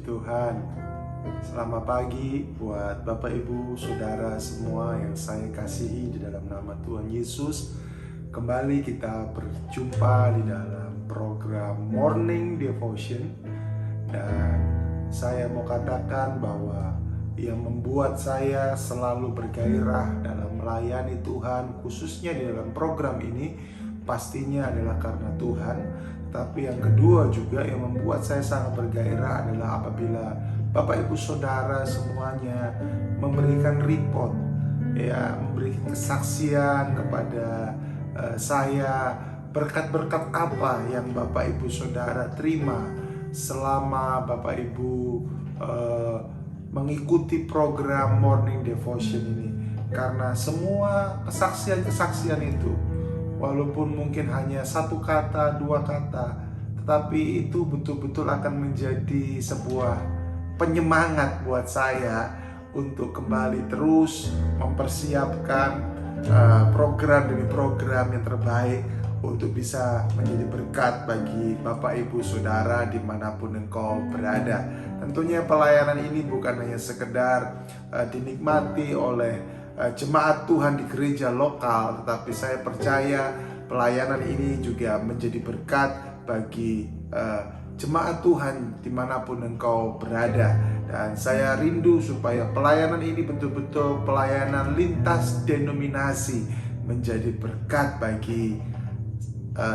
Puji Tuhan. Selamat pagi buat Bapak Ibu Saudara semua yang saya kasihi di dalam nama Tuhan Yesus. Kembali kita berjumpa di dalam program Morning Devotion. Dan saya mau katakan bahwa yang membuat saya selalu bergairah dalam melayani Tuhan, khususnya di dalam program ini, pastinya adalah karena Tuhan. Tapi yang kedua juga yang membuat saya sangat bergairah adalah apabila Bapak Ibu Saudara semuanya memberikan report, ya, memberikan kesaksian kepada saya, berkat-berkat apa yang Bapak Ibu Saudara terima selama Bapak Ibu mengikuti program Morning Devotion ini. Karena semua kesaksian-kesaksian itu, walaupun mungkin hanya satu kata, dua kata, tetapi itu betul-betul akan menjadi sebuah penyemangat buat saya untuk kembali terus mempersiapkan program demi program yang terbaik untuk bisa menjadi berkat bagi Bapak Ibu Saudara dimanapun engkau berada. Tentunya pelayanan ini bukan hanya sekedar dinikmati oleh jemaat Tuhan di gereja lokal, tetapi saya percaya pelayanan ini juga menjadi berkat bagi jemaat Tuhan dimanapun engkau berada. Dan saya rindu supaya pelayanan ini betul-betul pelayanan lintas denominasi, menjadi berkat bagi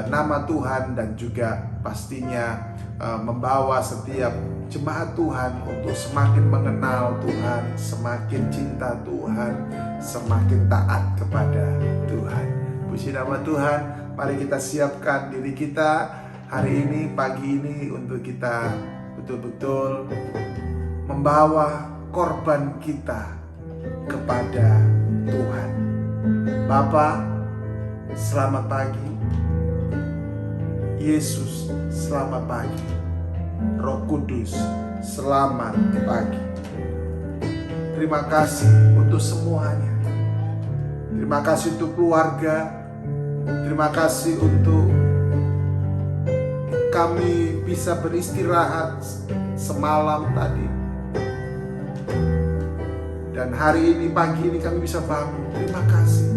nama Tuhan, dan juga pastinya membawa setiap jemaat Tuhan untuk semakin mengenal Tuhan, semakin cinta Tuhan, semakin taat kepada Tuhan. Puji nama Tuhan. Mari kita siapkan diri kita hari ini, pagi ini, untuk kita betul-betul membawa korban kita kepada Tuhan. Bapa, selamat pagi. Yesus, selamat pagi. Roh Kudus, selamat pagi. Terima kasih untuk semuanya. Terima kasih untuk keluarga. Terima kasih untuk kami bisa beristirahat semalam tadi. Dan hari ini, pagi ini kami bisa bangun. Terima kasih.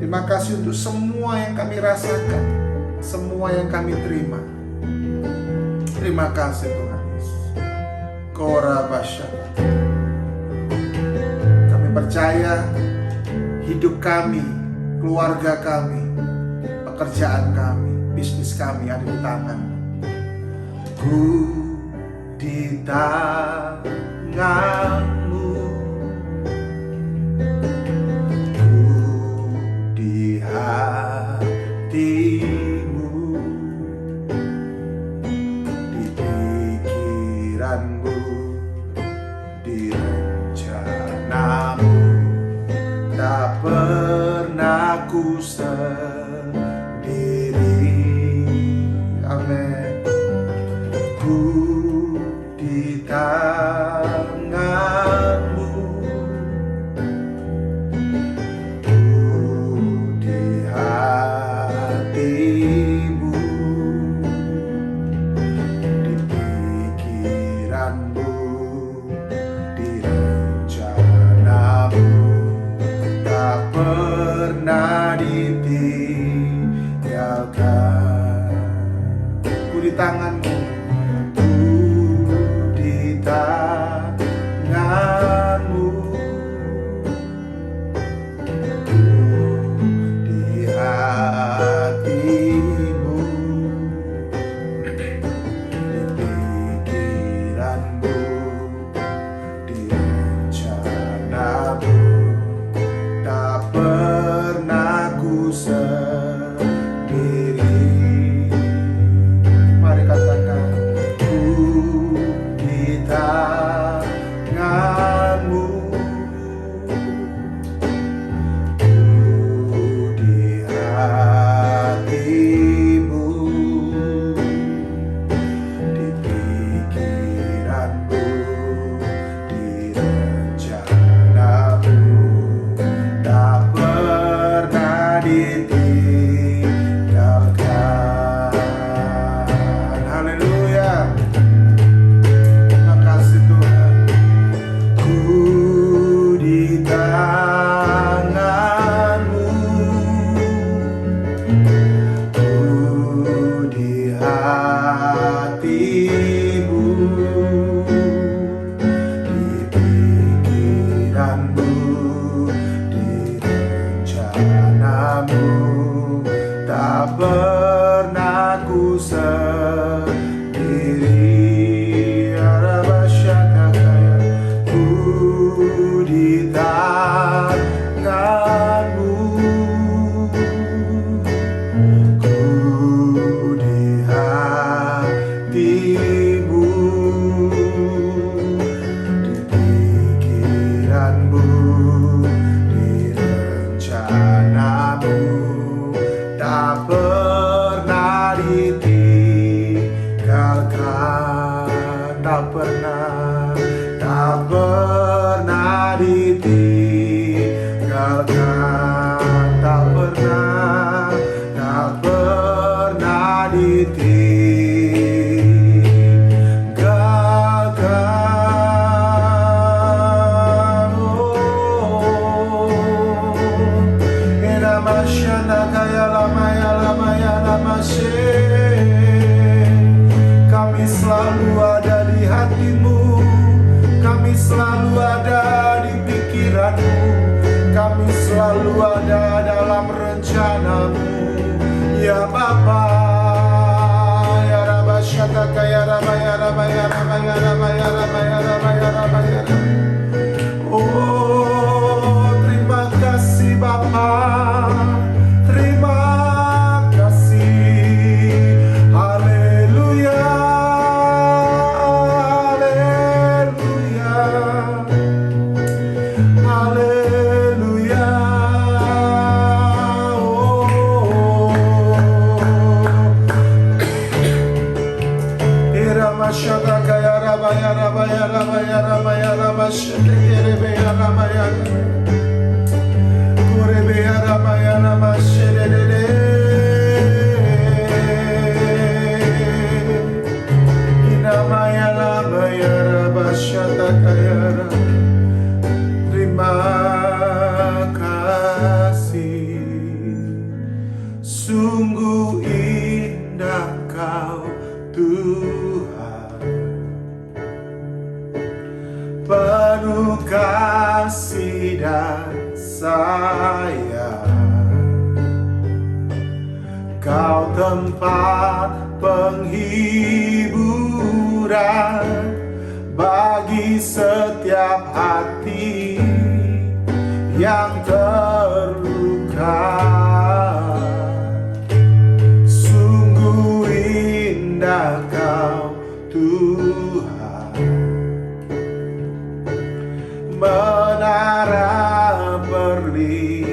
Terima kasih untuk semua yang kami rasakan, semua yang kami terima. Terima kasih Tuhan Yesus. Korabasha. Kami percaya hidup kami, keluarga kami, pekerjaan kami, bisnis kami ada di tangan. Ku di tangan-Mu, ku di hati-Mu, di pikiran-Mu, di rencana-Mu. Tak pernah ku sendiri. Amin. Ku di tangan-Mu, ku di hati-Mu, di pikiran-Mu, di rencana-Mu. Tak pernah ditinggalkan. Ku di tangan-Mu, ku di tangan-Mu, ku di hati-Mu, di pikiran-Mu, di rencana-Mu. Tak pernah ku sendiri. Mari katakan, ku di tangan-Mu, Oh, terima kasih Bapa, terima kasih. Haleluya, haleluya, haleluya. Iramasyata kaya rabaya rabaya rabaya rabaya rabashete kerebe rabaya kurebe rabaya rabashete inamaya rabaya rabashata kaya. Terima kasih, sungguh indah Kau Tuhan, penuh kasih dan sayang. Kau tempat penghiburan bagi setiap hati yang terluka. Sungguh indah Kau Tuhan, menara perlindungan.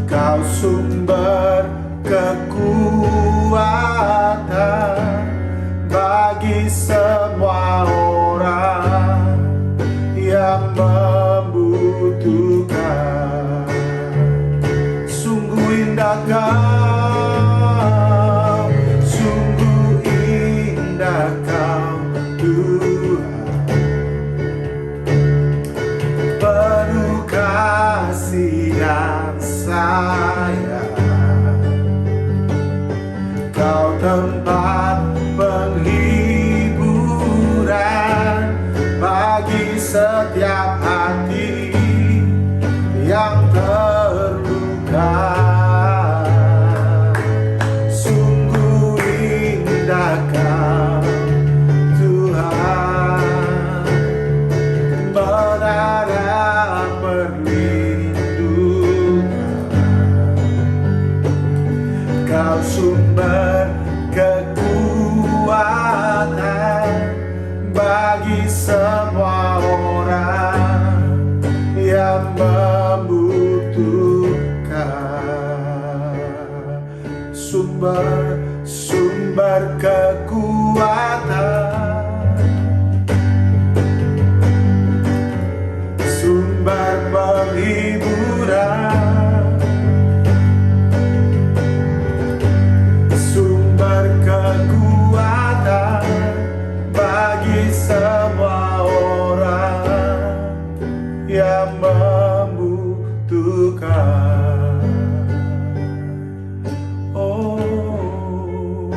Kau sumber kekuatan bagi semua orang yang membutuhkan. Sungguh indah Kau, sungguh indah Kau Tuhan, penuh kasih dan sayang. Kau tempat penghiburan bagi setiap hati yang terluka. Sungguh indah Kau Tuhan, menara perlindungan. Kau sumber kekuatan bagi semua orang yang membutuhkan. Sumber kekuatan, sumber penghiburan, sumber kekuatan bagi semua orang yang membutuhkan. Oh,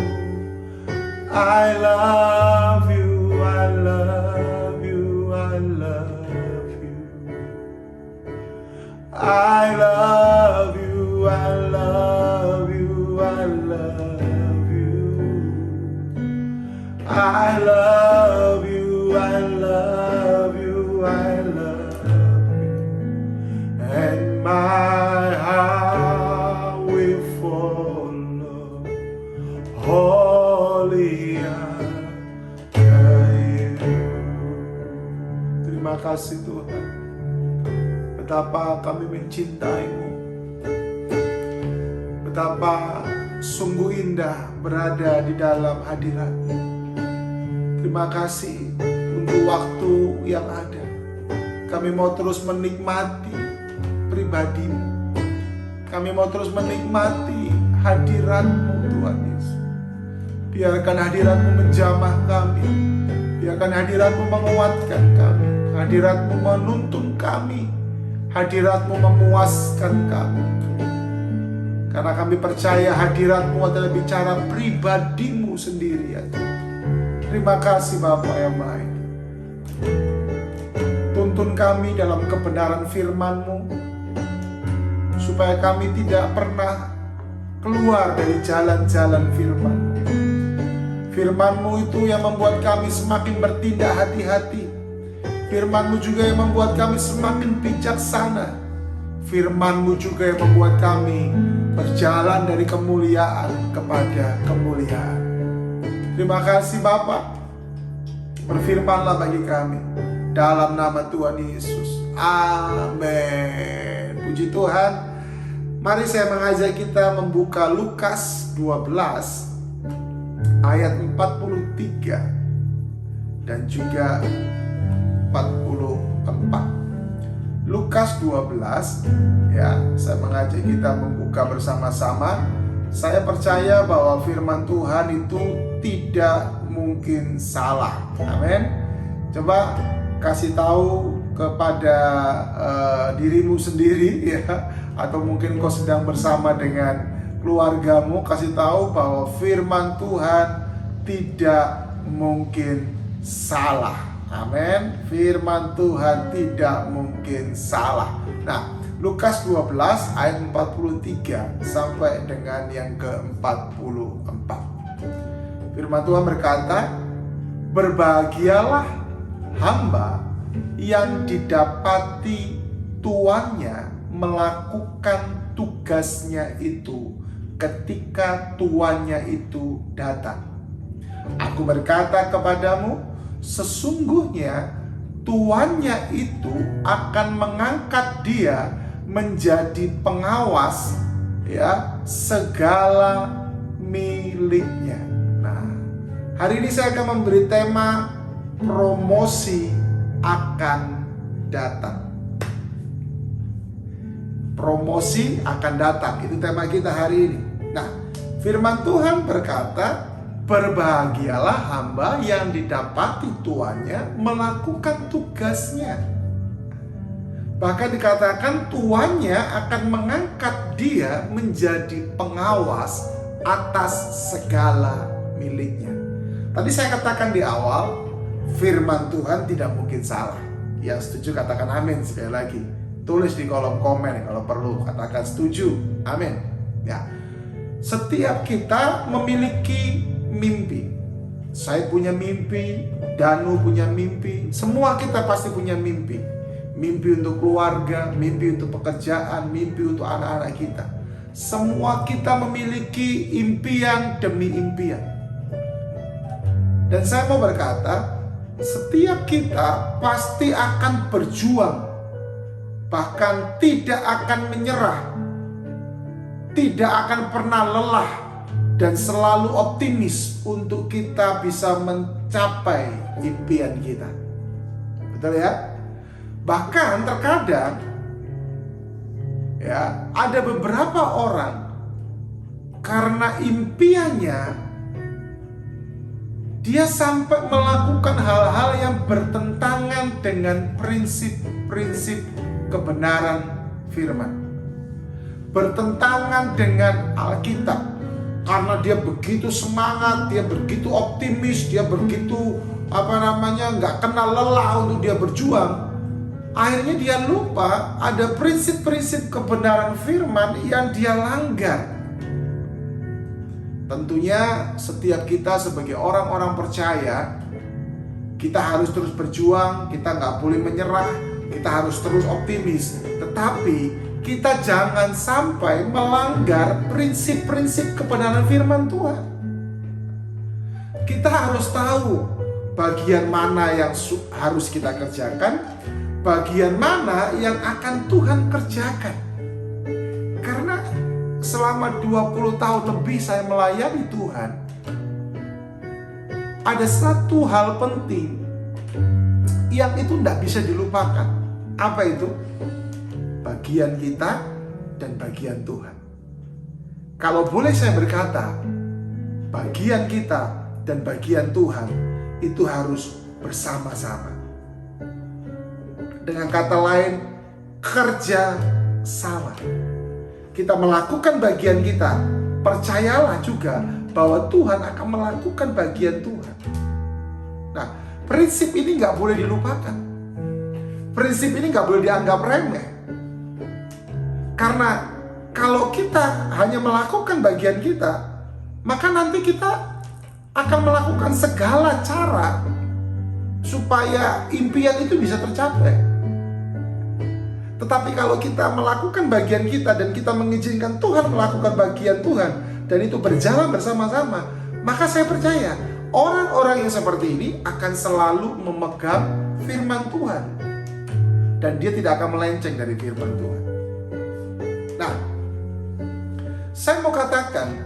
I love you, I love you, I love you. I love you, I love you, I love you. I love you, I love you, I love you. And my heart will follow holy after you. Terima kasih Tuhan, betapa kami mencintai-Mu, betapa sungguh indah berada di dalam hadirat-Mu. Terima kasih untuk waktu yang ada. Kami mau terus menikmati pribadi-Mu. Kami mau terus menikmati hadirat-Mu Tuhan Yesus. Biarkan hadirat-Mu menjamah kami. Biarkan hadirat-Mu menguatkan kami. Hadirat-Mu menuntun kami. Hadirat-Mu memuaskan kami. Karena kami percaya hadirat-Mu adalah bicara pribadi-Mu sendiri ya Tuhan. Terima kasih Bapa yang baik. Tuntun kami dalam kebenaran firman-Mu, supaya kami tidak pernah keluar dari jalan-jalan firman-Mu. Firman-Mu itu yang membuat kami semakin bertindak hati-hati. Firman-Mu juga yang membuat kami semakin bijaksana. Firman-Mu juga yang membuat kami berjalan dari kemuliaan kepada kemuliaan. Terima kasih Bapa. Berfirmanlah bagi kami dalam nama Tuhan Yesus. Amin. Puji Tuhan. Mari saya mengajak kita membuka Lukas 12 ayat 43 dan juga 44. Lukas 12 ya, saya mengajak kita membuka bersama-sama. Saya percaya bahwa firman Tuhan itu tidak mungkin salah. Amin. Coba kasih tahu kepada dirimu sendiri ya, atau mungkin kau sedang bersama dengan keluargamu, kasih tahu bahwa firman Tuhan tidak mungkin salah. Amin. Firman Tuhan tidak mungkin salah. Nah, Lukas 12 ayat 43 sampai dengan yang ke-44. Firman Tuhan berkata, "Berbahagialah hamba yang didapati tuannya melakukan tugasnya itu ketika tuannya itu datang. Aku berkata kepadamu, sesungguhnya tuannya itu akan mengangkat dia menjadi pengawas ya segala miliknya." Nah, hari ini saya akan memberi tema promosi akan datang. Promosi akan datang, itu tema kita hari ini. Nah, firman Tuhan berkata, "Berbahagialah hamba yang didapati tuannya melakukan tugasnya." Bahkan dikatakan tuannya akan mengangkat dia menjadi pengawas atas segala miliknya. Tadi saya katakan di awal, firman Tuhan tidak mungkin salah. Yang setuju katakan amin sekali lagi. Tulis di kolom komen kalau perlu, katakan setuju. Amin. Ya. Setiap kita memiliki mimpi. Saya punya mimpi, Danu punya mimpi, semua kita pasti punya mimpi. Mimpi untuk keluarga, mimpi untuk pekerjaan, mimpi untuk anak-anak kita. Semua kita memiliki impian demi impian. Dan saya mau berkata, setiap kita pasti akan berjuang, bahkan tidak akan menyerah, tidak akan pernah lelah, dan selalu optimis untuk kita bisa mencapai impian kita. Betul ya? Bahkan terkadang ya, ada beberapa orang karena impiannya dia sampai melakukan hal-hal yang bertentangan dengan prinsip-prinsip kebenaran firman, bertentangan dengan Alkitab. Karena dia begitu semangat, dia begitu optimis, dia begitu nggak kenal lelah untuk dia berjuang. Akhirnya dia lupa ada prinsip-prinsip kebenaran firman yang dia langgar. Tentunya setiap kita sebagai orang-orang percaya, kita harus terus berjuang, kita nggak boleh menyerah, kita harus terus optimis. Tetapi kita jangan sampai melanggar prinsip-prinsip kebenaran firman Tuhan. Kita harus tahu bagian mana yang harus kita kerjakan, bagian mana yang akan Tuhan kerjakan. Karena selama 20 tahun lebih saya melayani Tuhan, ada satu hal penting yang itu tidak bisa dilupakan. Apa itu? Bagian kita dan bagian Tuhan. Kalau boleh saya berkata, bagian kita dan bagian Tuhan itu harus bersama-sama. Dengan kata lain, kerja sama. Kita melakukan bagian kita, percayalah juga bahwa Tuhan akan melakukan bagian Tuhan. Nah, prinsip ini nggak boleh dilupakan. Prinsip ini nggak boleh dianggap remeh. Karena kalau kita hanya melakukan bagian kita, maka nanti kita akan melakukan segala cara supaya impian itu bisa tercapai. Tetapi kalau kita melakukan bagian kita dan kita mengizinkan Tuhan melakukan bagian Tuhan, dan itu berjalan bersama-sama, maka saya percaya orang-orang yang seperti ini akan selalu memegang firman Tuhan, dan dia tidak akan melenceng dari firman Tuhan. Nah, saya mau katakan,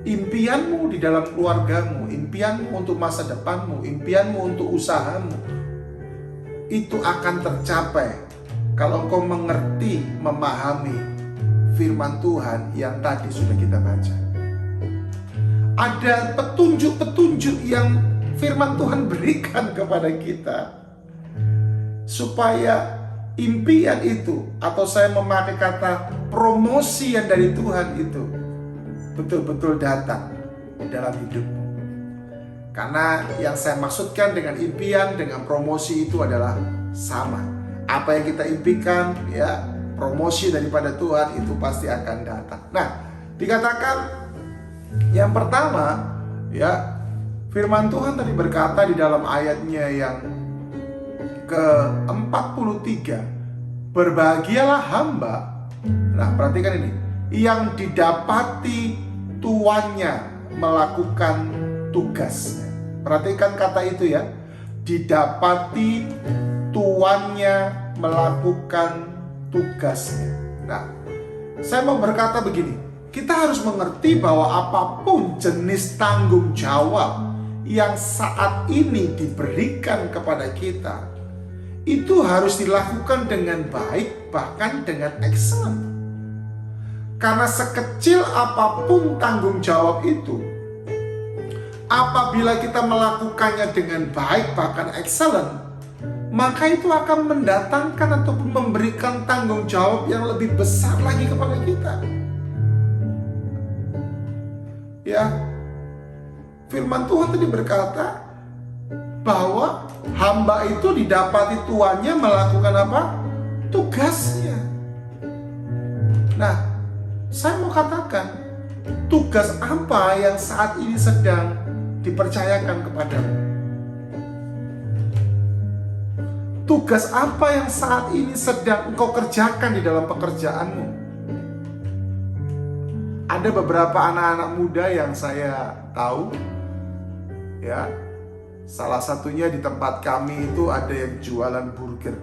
impianmu di dalam keluargamu, impianmu untuk masa depanmu, impianmu untuk usahamu, itu akan tercapai kalau engkau mengerti, memahami firman Tuhan yang tadi sudah kita baca. Ada petunjuk-petunjuk yang firman Tuhan berikan kepada kita, supaya impian itu, atau saya memakai kata promosi yang dari Tuhan itu, betul-betul datang di dalam hidupmu. Karena yang saya maksudkan dengan impian, dengan promosi itu adalah sama. Apa yang kita impikan, ya, promosi daripada Tuhan itu pasti akan datang. Nah, dikatakan yang pertama, ya, firman Tuhan tadi berkata di dalam ayatnya yang ke-43, berbahagialah hamba. Nah, perhatikan ini, yang didapati tuannya melakukan tugasnya. Perhatikan kata itu ya, didapati tuannya melakukan tugasnya. Nah, saya mau berkata begini, kita harus mengerti bahwa apapun jenis tanggung jawab yang saat ini diberikan kepada kita, itu harus dilakukan dengan baik, bahkan dengan excellent. Karena sekecil apapun tanggung jawab itu, apabila kita melakukannya dengan baik, bahkan excellent, maka itu akan mendatangkan ataupun memberikan tanggung jawab yang lebih besar lagi kepada kita. Ya, firman Tuhan tadi berkata bahwa hamba itu didapati tuannya melakukan apa? Tugasnya. Nah, saya mau katakan, tugas apa yang saat ini sedang dipercayakan kepadamu? Tugas apa yang saat ini sedang engkau kerjakan di dalam pekerjaanmu? Ada beberapa anak-anak muda yang saya tahu, ya, salah satunya di tempat kami itu ada yang jualan burger.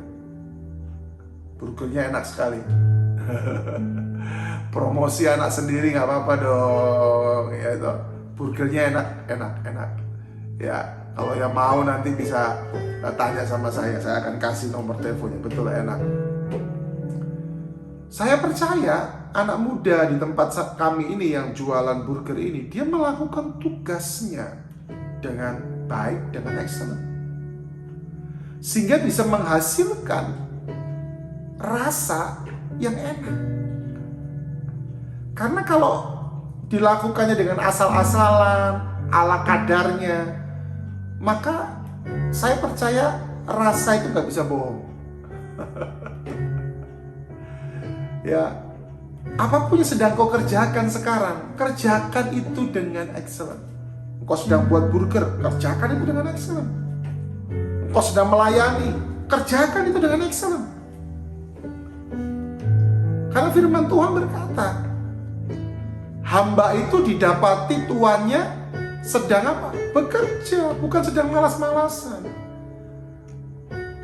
Burgernya enak sekali. Promosi anak sendiri nggak apa-apa dong, ya itu. Burgernya enak. Ya, kalau yang mau nanti bisa tanya sama saya akan kasih nomor teleponnya, betul enak. Saya percaya anak muda di tempat kami ini yang jualan burger ini, dia melakukan tugasnya dengan baik, dengan excellent, sehingga bisa menghasilkan rasa yang enak. Karena kalau dilakukannya dengan asal-asalan, ala kadarnya, maka saya percaya rasa itu gak bisa bohong. Ya, apapun yang sedang kau kerjakan sekarang, kerjakan itu dengan excellent. Kau sedang buat burger, kerjakan itu dengan excellent. Kau sedang melayani, kerjakan itu dengan excellent. Karena firman Tuhan berkata, hamba itu didapati tuannya sedang apa? Bekerja, bukan sedang malas-malasan.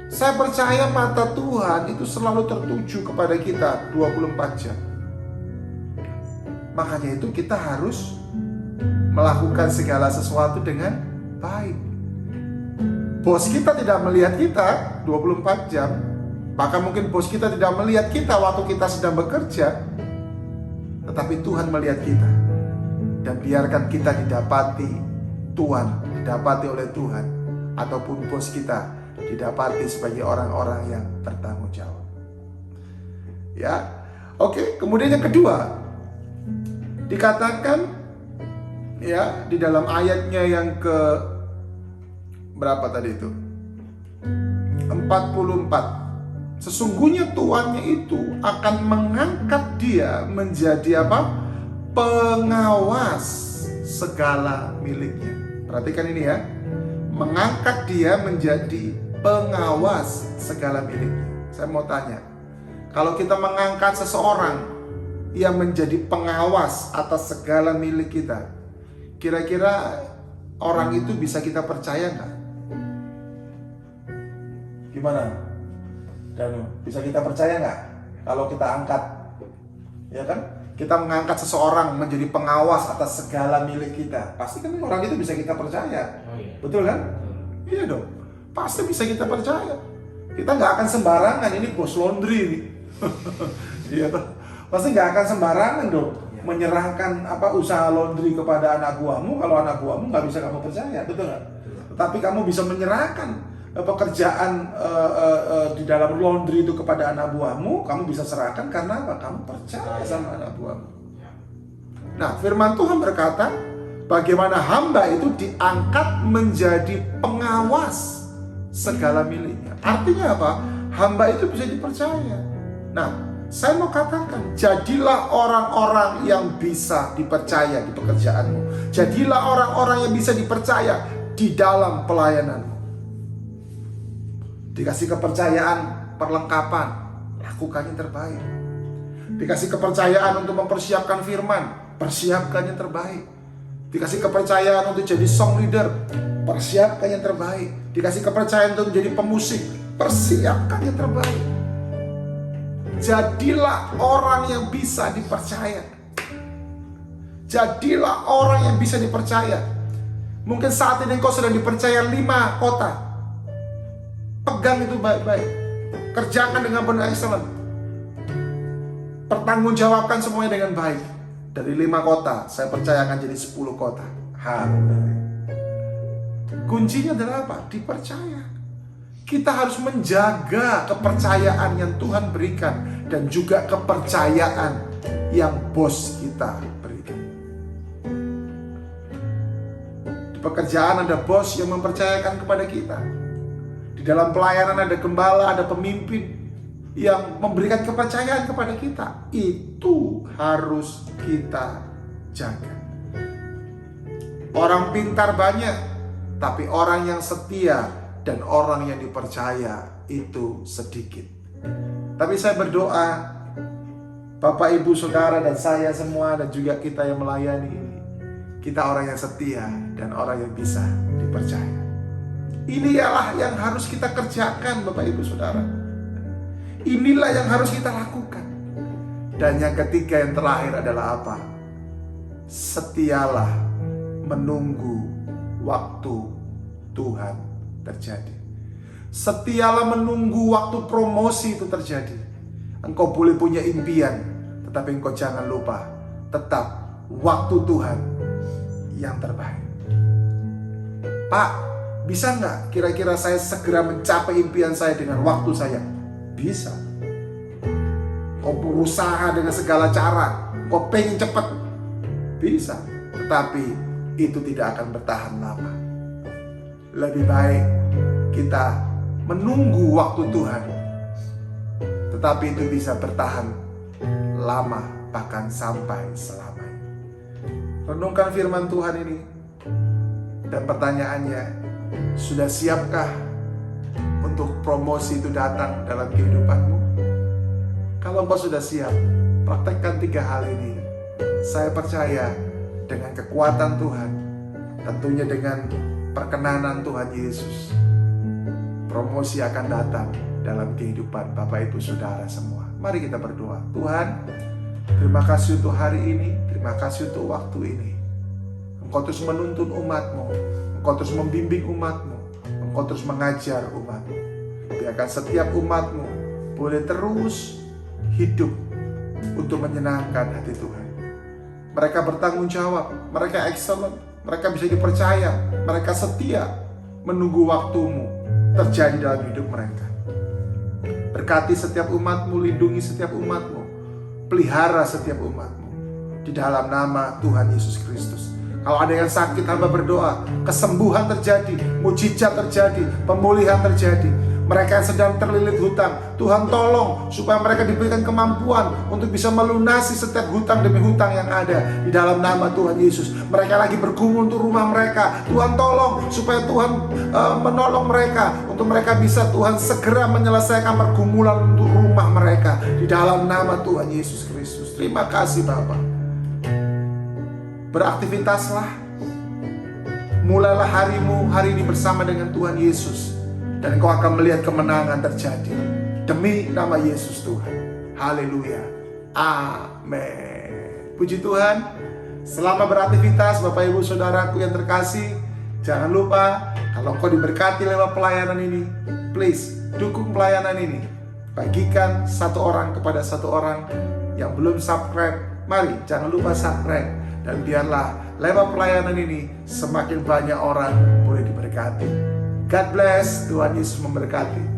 Saya percaya mata Tuhan itu selalu tertuju kepada kita 24 jam. Makanya itu kita harus melakukan segala sesuatu dengan baik. Bos kita tidak melihat kita 24 jam. Bahkan mungkin bos kita tidak melihat kita waktu kita sedang bekerja. Tetapi Tuhan melihat kita. Dan biarkan kita didapati Tuhan, didapati oleh Tuhan, ataupun bos kita didapati sebagai orang-orang yang bertanggung jawab. Ya, oke. Kemudian yang kedua, dikatakan ya di dalam ayatnya yang ke berapa tadi itu? 44. Sesungguhnya tuannya itu akan mengangkat dia menjadi apa? Pengawas segala miliknya. Perhatikan ini ya. Mengangkat dia menjadi pengawas segala miliknya. Saya mau tanya, kalau kita mengangkat seseorang yang menjadi pengawas atas segala milik kita, kira-kira orang itu bisa kita percaya nggak? Gimana? Danu, bisa kita percaya nggak kalau kita angkat? Ya kan? Kita mengangkat seseorang menjadi pengawas atas segala milik kita, pasti kan orang itu bisa kita percaya. Oh, iya. Betul kan? Iya dong. Pasti bisa kita percaya. Kita nggak akan sembarangan, ini bos laundry nih. Iya toh. Pasti nggak akan sembarangan dong menyerahkan usaha laundry kepada anak buahmu kalau anak buahmu nggak bisa kamu percaya, betul nggak? Tapi kamu bisa menyerahkan pekerjaan di dalam laundry itu kepada anak buahmu, kamu bisa serahkan karena apa? Kamu percaya sama anak buahmu. Nah, firman Tuhan berkata, bagaimana hamba itu diangkat menjadi pengawas segala miliknya. Artinya apa? Hamba itu bisa dipercaya. Nah, saya mau katakan, jadilah orang-orang yang bisa dipercaya di pekerjaanmu. Jadilah orang-orang yang bisa dipercaya di dalam pelayananmu. Dikasih kepercayaan, perlengkapan, lakukan yang terbaik. Dikasih kepercayaan untuk mempersiapkan firman, persiapkan yang terbaik. Dikasih kepercayaan untuk jadi song leader, persiapkan yang terbaik. Dikasih kepercayaan untuk menjadi pemusik, persiapkan yang terbaik. Jadilah orang yang bisa dipercaya. Jadilah orang yang bisa dipercaya. Mungkin saat ini engkau sedang dipercaya 5 kota. Pegang itu baik-baik. Kerjakan dengan benar, excellent. Pertanggungjawabkan semuanya dengan baik. Dari 5 kota, saya percaya akan jadi 10 kota. Haleluya. Kuncinya adalah apa? Dipercaya. Kita harus menjaga kepercayaan yang Tuhan berikan dan juga kepercayaan yang bos kita berikan. Di pekerjaan ada bos yang mempercayakan kepada kita. Di dalam pelayanan ada gembala, ada pemimpin yang memberikan kepercayaan kepada kita. Itu harus kita jaga. Orang pintar banyak, tapi orang yang setia dan orang yang dipercaya itu sedikit. Tapi saya berdoa, Bapak, Ibu, Saudara, dan saya semua, dan juga kita yang melayani ini, kita orang yang setia dan orang yang bisa dipercaya. Inilah yang harus kita kerjakan, Bapak, Ibu, Saudara. Inilah yang harus kita lakukan. Dan yang ketiga, yang terakhir adalah apa? Setialah menunggu waktu Tuhan terjadi. Setialah menunggu waktu promosi itu terjadi. Engkau boleh punya impian, tetapi engkau jangan lupa, tetap waktu Tuhan yang terbaik. Pak, bisa nggak kira-kira saya segera mencapai impian saya dengan waktu saya? Bisa. Kau berusaha dengan segala cara, kau pengen cepat, bisa. Tetapi itu tidak akan bertahan lama. Lebih baik kita menunggu waktu Tuhan, tetapi itu bisa bertahan lama, bahkan sampai selamanya. Renungkan firman Tuhan ini. Dan pertanyaannya, sudah siapkah untuk promosi itu datang dalam kehidupanmu? Kalau engkau sudah siap, praktekkan 3 hal ini. Saya percaya dengan kekuatan Tuhan, tentunya dengan perkenanan Tuhan Yesus, promosi akan datang dalam kehidupan Bapak, Ibu, Saudara semua. Mari kita berdoa. Tuhan, terima kasih untuk hari ini, terima kasih untuk waktu ini. Engkau terus menuntun umat-Mu, Engkau terus membimbing umat-Mu, Engkau terus mengajar umat-Mu. Biarkan setiap umat-Mu boleh terus hidup untuk menyenangkan hati Tuhan. Mereka bertanggung jawab, mereka excellent, mereka bisa dipercaya, mereka setia menunggu waktu-Mu terjadi dalam hidup mereka. Berkati setiap umat-Mu, lindungi setiap umat-Mu, pelihara setiap umat-Mu, di dalam nama Tuhan Yesus Kristus. Kalau ada yang sakit, hamba berdoa, kesembuhan terjadi, mujizat terjadi, pemulihan terjadi. Mereka yang sedang terlilit hutang, Tuhan tolong supaya mereka diberikan kemampuan untuk bisa melunasi setiap hutang demi hutang yang ada di dalam nama Tuhan Yesus. Mereka lagi bergumul untuk rumah mereka, Tuhan tolong supaya Tuhan menolong mereka untuk mereka bisa Tuhan segera menyelesaikan pergumulan untuk rumah mereka di dalam nama Tuhan Yesus Kristus. Terima kasih Bapa. Beraktivitaslah, mulailah harimu hari ini bersama dengan Tuhan Yesus, dan kau akan melihat kemenangan terjadi demi nama Yesus Tuhan. Haleluya, amin. Puji Tuhan. Selamat beraktivitas Bapak Ibu Saudaraku yang terkasih. Jangan lupa, kalau kau diberkati lewat pelayanan ini, please dukung pelayanan ini. Bagikan satu orang kepada satu orang yang belum subscribe. Mari jangan lupa subscribe, dan biarlah lewat pelayanan ini semakin banyak orang boleh diberkati. God bless. Tuhan Yesus memberkati.